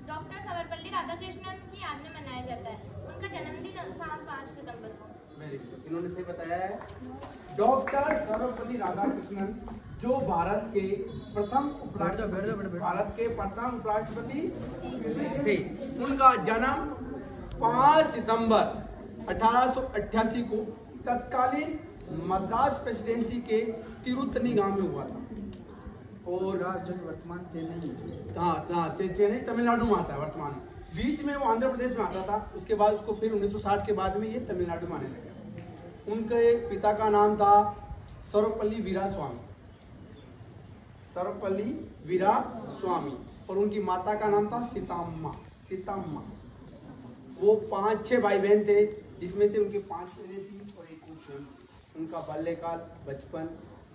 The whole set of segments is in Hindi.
डॉक्टर सर्वपल्ली राधाकृष्णन की याद में मनाया जाता है। उनका जन्मदिन था 5 सितंबर को। वेरी गुड, इन्होंने सही बताया है। डॉक्टर सर्वपल्ली राधाकृष्णन जो भारत के प्रथम उपराष्ट्रपति थे। उनका जन्म 5 सितंबर 1888 को तत्कालीन मद्रास प्रेसिडेंसी के तिरुतनी गांव में हुआ था। और वर्तमान चेन्नई, हाँ चेन्नई तमिलनाडु में आता है वर्तमान में। बीच में वो आंध्र प्रदेश में आता था। उसके बाद उसको फिर 1960 के बाद में ये तमिलनाडु में आने लगा। उनके पिता का नाम था सर्वपल्ली वीरा स्वामी और उनकी माता का नाम था सीताम्मा। वो 5-6 भाई बहन थे, जिसमें से उनके 5 बहनें थी और एक स्वयं। उनका बाल्यकाल, बचपन,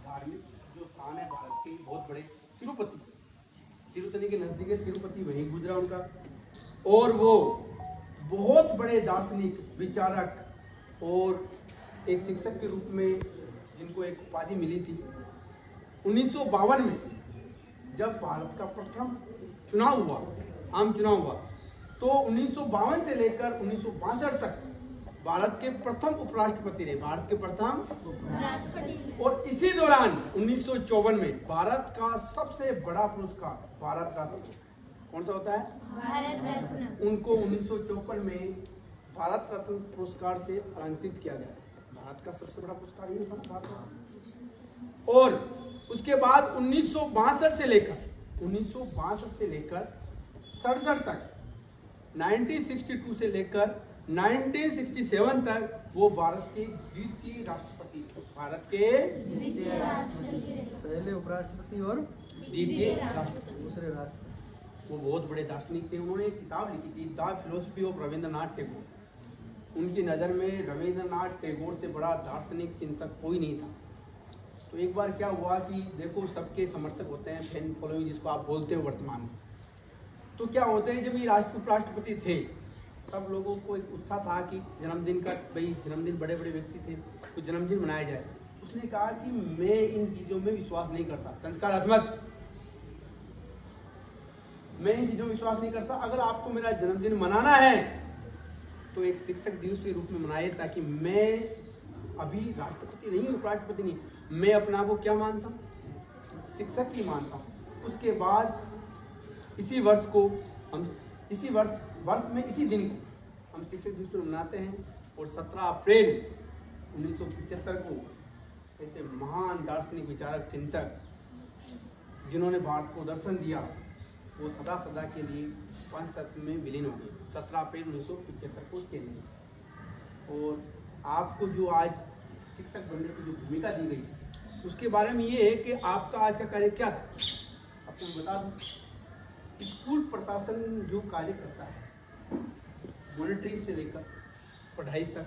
धार्मिक जो स्थान है भारत के बहुत बड़े तिरुपति के नजदीक है तिरुपति, वहीं गुजरा उनका। और वो बहुत बड़े दार्शनिक, विचारक और एक शिक्षक के रूप में जिनको एक उपाधि मिली थी। 1952 में जब भारत का प्रथम चुनाव हुआ, आम चुनाव हुआ, तो 1952 से लेकर 1962 तक भारत के प्रथम उपराष्ट्रपति रहे, भारत के प्रथम राष्ट्रपति। और इसी दौरान 1954 में भारत का सबसे बड़ा पुरस्कार भारत रत्न, कौन सा होता है? भारत रत्न। उनको 1954 में भारत रत्न पुरस्कार से अलंकृत किया गया। भारत का सबसे बड़ा पुरस्कार ये था भारत रत्न। और उसके बाद 1962 से लेकर 67 तक, 1962 से लेकर 1967 तक वो भारत के द्वितीय राष्ट्रपति थे। भारत के पहले उपराष्ट्रपति और द्वितीय राष्ट्रपति, दूसरे राष्ट्रपति। वो बहुत बड़े दार्शनिक थे। उन्होंने एक किताब लिखी थी, the philosophy of Rabindranath Tagore. उनकी नज़र में रविंद्रनाथ टैगोर से बड़ा दार्शनिक चिंतक कोई नहीं था। तो एक बार क्या हुआ कि देखो, सबके समर्थक होते हैं, फैन फॉलोइंग जिसको आप बोलते हो वर्तमान में। तो क्या होते हैं, जब ये उपराष्ट्रपति थे सब लोगों को एक उत्साह था कि जन्मदिन का, भाई जन्मदिन बड़े बड़े व्यक्ति थे तो जन्मदिन मनाया जाए। उसने कहा कि मैं इन चीज़ों में विश्वास नहीं करता, संस्कार अजमत, मैं इन चीज़ों में विश्वास नहीं करता। अगर आपको मेरा जन्मदिन मनाना है तो एक शिक्षक दिवस के रूप में मनाइए, ताकि मैं अभी राष्ट्रपति नहीं, उपराष्ट्रपति नहीं, मैं अपने आप को क्या मानता हूँ? शिक्षक ही मानता हूँ। उसके बाद इसी वर्ष में इसी दिन को हम शिक्षक दिवस मनाते हैं। और 17 अप्रैल 1975 को ऐसे महान दार्शनिक, विचारक, चिंतक जिन्होंने भारत को दर्शन दिया, वो सदा सदा के लिए पंच तत्व में विलीन हो गए। 17 अप्रैल 1975 को चेन्नई। और आपको जो आज शिक्षक बनने की जो भूमिका दी गई, उसके बारे में ये है कि आपका आज का कार्य क्या था। आपको मैं बता दूं, स्कूल प्रशासन जो कार्य करता है, मॉनिटरिंग से लेकर पढ़ाई तक,